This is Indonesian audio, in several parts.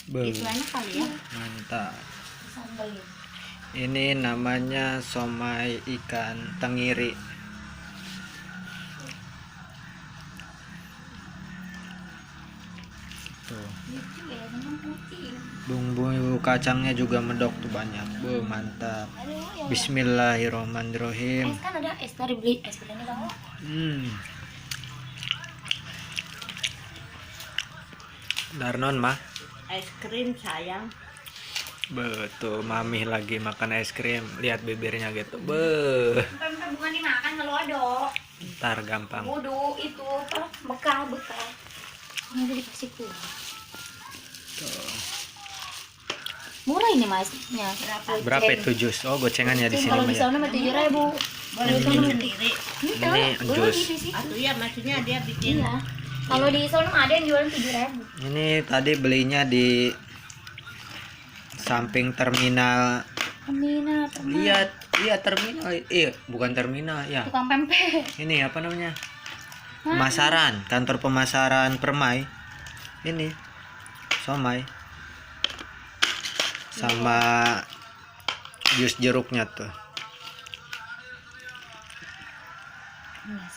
Itu enak kali ya. Mantap. Sambal. Ini namanya somai ikan tenggiri. Tuh. Lucu ya, memang putih. Bumbu kacangnya juga medok tuh banyak. Mantap. Bismillahirrahmanirrahim. Es kan ada es dari beli es ini kamu. Darnon mah. Es krim sayang. Betul, mami lagi makan es krim. Lihat bibirnya gitu. Bukan dimakan ngelodok. Ntar gampang. Wudu itu bekal. Ini udah dikasih kuah. Tuh. Murah ini masnya. Berapa itu jus? Oh, gocengannya di sini Kalau mah di ya. sana mah 7.000. Boleh bikin sendiri. Ini jus. Atau ya maksudnya dia bikin. Iya. Kalau di sana mah ada yang jualan 7.000. Ini tadi belinya di samping terminal. Terminal. Iya terminal. Iya, bukan terminal ya. Tukang pempek. Ini apa namanya? Pemasaran, kantor pemasaran Permai. Ini somai sama jus jeruknya tuh.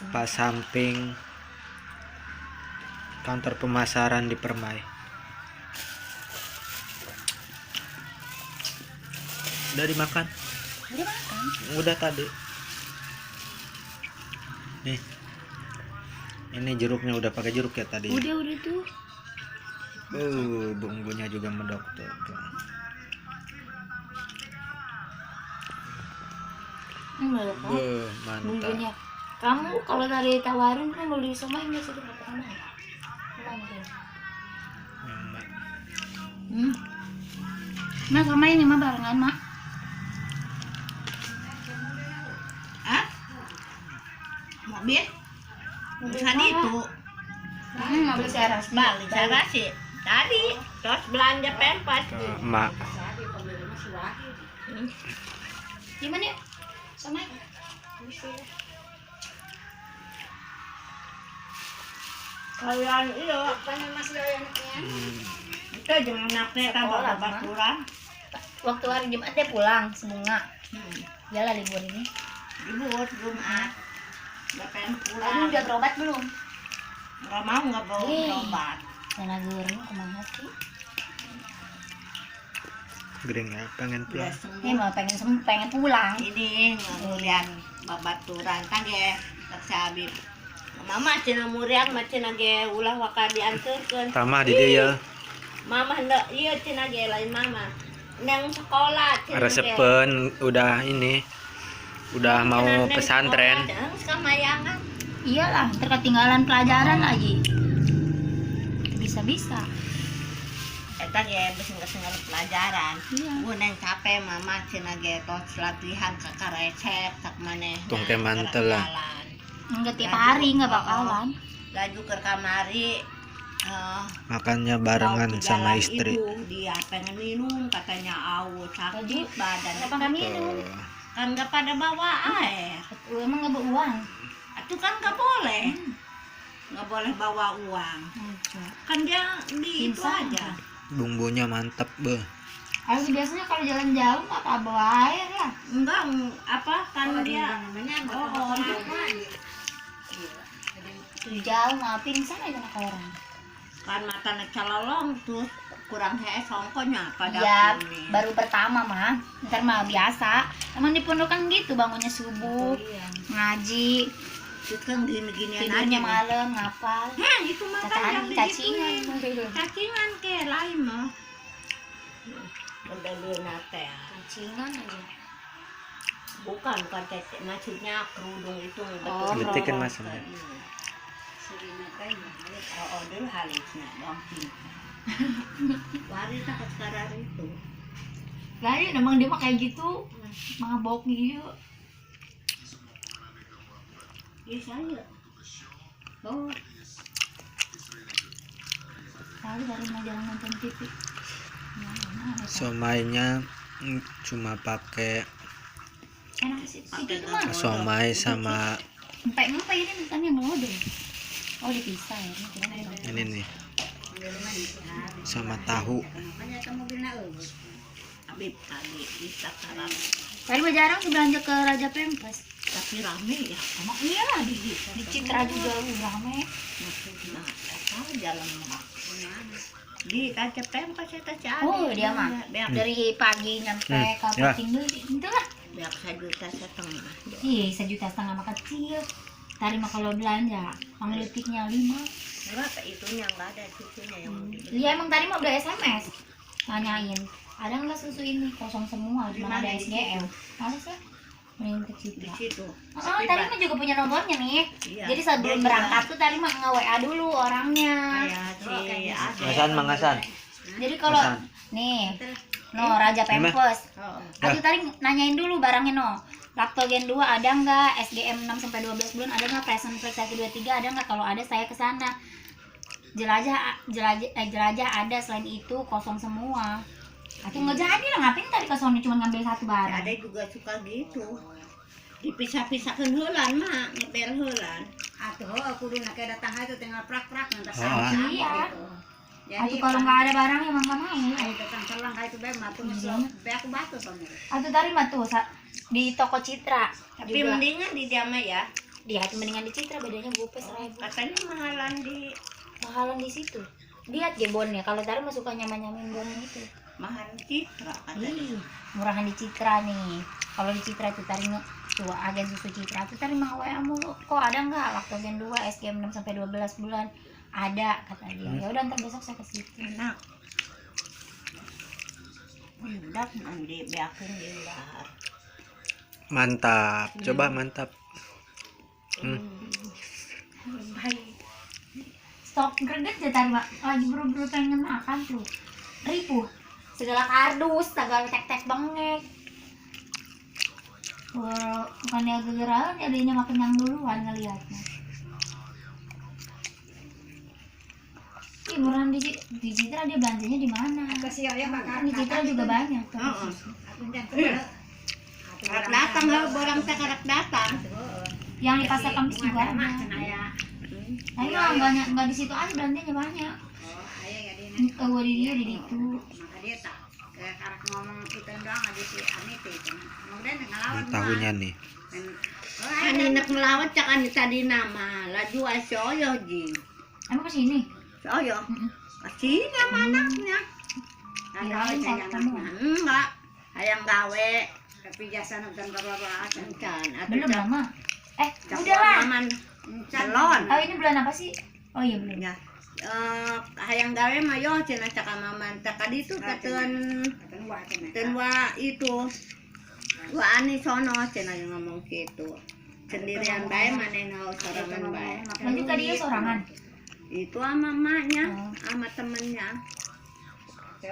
Pas samping kantor pemasaran di Permai. Udah dimakan? Udah makan. Udah tadi. Nih. Ini jeruknya udah pakai jeruk ya tadi. Udah tuh. Bumbunya juga medok tuh. Mantap. Mantap. Bumbunya. Kamu kalau dari tawarin kan beli somai nggak sih berapa lama? Nah sama ini mah barengan mak. Mobil? Bukan itu. Mobil seras Balik saya kasih. Tadi terus belanja pempas. Mak. Gimana ya? Somai. Kalian iya. Pengen masih anaknya. Kita jangan naknya kan bapak kurang. Waktu hari Jumat dia pulang sebunga. Iyalah libur ini. Libur Jumat. Udah pengen Tadi pulang. udah berobat belum? Nggak mau nggak bawa berobat. Tenaga gurung kemana sih? Gering ya, pengen Udah pulang. Ini sembuh. mah pengen pulang. Ini ngeliat babaturan kage tak sabib. Mama cina muriang macina ge ulah waka dianterkeun. Tamah di dia ya. Mama hendak iya cina ge lain mama. Nang sekolah cina ge. Resepen udah ini. Udah mau pesantren. Kamayangan. Iyalah, terketinggalan pelajaran lagi. Bisa. Eta ge geus ngeus pelajaran. Iya. Neng capek mama cina ge tos latihan ka resep sak maneh. Tungke mantel lah. Enggak tiap hari, enggak bakalan. Laju ke kamari Makannya barengan mau sama jalan istri. ibu, dia pengen minum katanya aus sakit badan. Kenapa nggak minum? Tuh. Kan nggak pada bawa air. Lu emang nggak bawa uang? Itu kan nggak boleh. Nggak boleh bawa uang. Kan dia di itu Pingsan. aja. Bumbunya mantep beh. Harus biasanya kalau jalan jauh nggak apa bawa air lah. Enggak apa kan dia bohong. Jauh nggak pingsan aja anak orang. Kan matanya calolong tuh kurang hees songkonya pada Iya, ini. baru pertama mah. Ntar mah biasa. Emang di pondok kan gitu, bangunnya subuh, ngaji, Itu kan gini-ginian tidurnya aja. malam, ngapal. Itu mah kan yang Cacingan. digituin. Cacingan ke lain mah. Bener-bener teh. Cacingan aja. Bukan cecek, maksudnya kerudung itu Oh, Letikin kerudung. mas. Oh, dulu halisnya dong. Waris tak sekarang itu. Lari emang dia mah kayak gitu. Mabok gitu. Iya saya. Oh, Lalu dari mau jalan nonton TV. Somainya cuma pakai Enak sih. Itu mah. somai sama Empek ini bukannya model. Oh dipisah ya. ini nih. sama tahu. Habib tadi bisa sekarang. Tadi mah jarang tuh belanja ke Raja Pempes. Tapi rame ya. Emang iya lah di Citra juga rame. Nah, apa jalan mah. Di Raja Pempes eta Ciade. Oh, dia mah dari pagi nyampe ke Ya. Pating dulu itu lah. Biar 1,5 juta. Iya, 1,5 juta mah kecil. Tadi mah kalau belanja, pangletiknya 5. Berapa itunya nggak ada cucunya yang mau dibeli. Iya emang tadi mah udah SMS nanyain ada nggak susu ini kosong semua cuma ada SGM males ya mending ke Di Citra. situ. Tadi mah juga punya nomornya nih. Iya. Jadi sebelum Dia berangkat tuh tadi mah nge-WA dulu orangnya. Kayak si Mangasan, mangasan. Jadi kalau Pesan. nih Raja Pempes. Oh. Aku tadi nanyain dulu barangnya Laktogen 2 ada nggak? SGM 6 sampai 12 bulan ada nggak? Present Flex 1 2 3 ada nggak? Kalau ada saya ke sana. Jelajah ada, selain itu kosong semua. Atau nggak jadi lah, ngapain tadi ke Sony cuma ngambil satu barang. Ada juga suka gitu. Dipisah-pisahkan heula mah, ngebel heula. Atuh aku dulu nak datang itu tinggal prak-prak nanti Oh, sama iya. gitu. Atau kalau nggak ada barang emang nggak mau. ayo datang selang kayak itu bem matu Iya. be aku batu sama. Atau tadi mah tuh di toko Citra. Tapi juga. mendingan di Dama ya. Dia itu mendingan di Citra, bedanya gopes 1.000. Katanya Mahalan di situ. Lihat deh bonnya. Kalau tadi mah suka nyaman-nyamain bon itu. mahal Citra katanya. Ih, murahan di Citra nih. Kalau di Citra tuh tadi tuh agen susu Citra tuh tadi mau WA mulu. Kok ada nggak Laktogen 2 SGM 6 sampai 12 bulan? Ada kata dia. Ya udah ntar besok saya ke situ. Enak. Budak nanti beakeun di luar. Mantap. Coba mantap. Baik. Stok greget ya tadi Mak. Lagi buru-buru pengen makan tuh. Ripuh. Segala kardus, segala tek-tek bengek. Bukannya gegerahan ya dianya makan yang duluan ngeliatnya. Ih, murahan di Citra dia belanjanya di mana? Kasihan ya bakar. Di Citra juga banyak tuh. Heeh. Aku jangan Karak datang lah, barang teh karak datang. Yang di pasar Kamis juga ada. ya. Tapi mah enggak di situ aja belanjanya banyak. Oh, aya ya di Ke di dia di situ. maka dia tak kayak karak ngomong itu doang ada si Amit itu. Kemudian ngelawan Tahunya nih. Kan inek melawat cak ani tadi nama laju asoyo jing. Emang ke sini? Soyo. Kasihnya manaknya. Kirain saya kamu. Enggak. Hayang gawe. tapi jasa nonton berapa Encan. Belum lama. Udah lah. Celon. Oh, ini bulan apa sih? Oh iya belum. Ya. Hayang gawe mah yo cenah cak maman cak kadi itu kateun tenwa itu. Wa ani sono cenah yang ngomong gitu. Sendirian bae manehna sorangan bae. Lanjut tadi dia sorangan. Itu sama emaknya, sama temennya.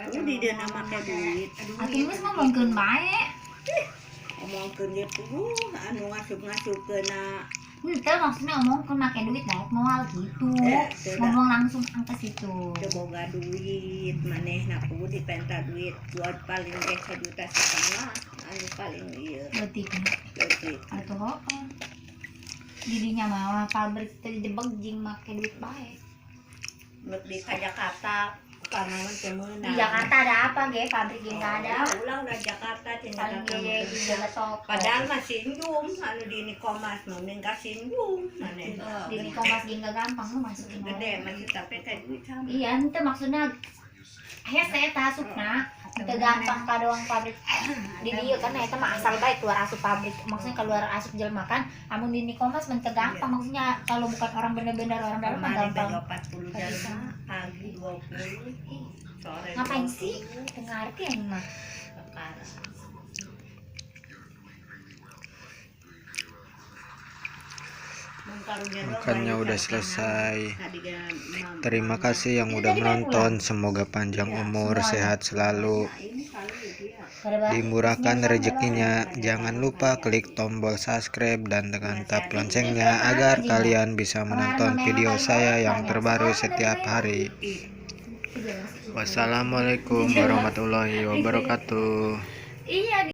Di dia nama kayak duit. Aku geus ngomongkeun bae. Ngomongkeun dia tuh, anu ngasup-ngasup kena. Henteu maksudnya ngomongkeun make duit daek moal gitu. Tidak. Ngomong langsung angka situ. Boga duit, manehna kudu dipenta duit. Buat paling ge 1,5 juta. Anu paling ieu. Letiknya. Letik. Atuh apa? Didinya mah pabrik teh dijebeg jing make duit bae. Nuk di Jakarta, karena temenan. Di Jakarta ada apa ge? Pabrik ge enggak ada. Ulah udah Jakarta cenah Paling gede di jalan toko. Padahal masih sinjum, anu di Nikomas mending ka sinjum maneh. Di Nikomas ge enggak gampang lu masukin. Gede masih tapi kayak duit sama. Iya, ente maksudnya saya tasukna itu gampang ka doang pabrik di dieu kan eta mah asal bae keluar asup pabrik maksudnya keluar asup jelema kan amun di Nikomas mah teu gampang maksudnya kalau bukan orang bener-bener orang dalam mah Kemarin gampang. bego 40 jalma, pagi 20, sore Ngapain 20. sih? Teu ngarti ya mah. Sekarang. Makannya udah selesai. Terima kasih yang udah menonton. Semoga panjang umur, sehat selalu, dimurahkan rezekinya. Jangan lupa klik tombol subscribe dan tekan tab loncengnya agar kalian bisa menonton video saya yang terbaru setiap hari. Wassalamualaikum warahmatullahi wabarakatuh. Iya.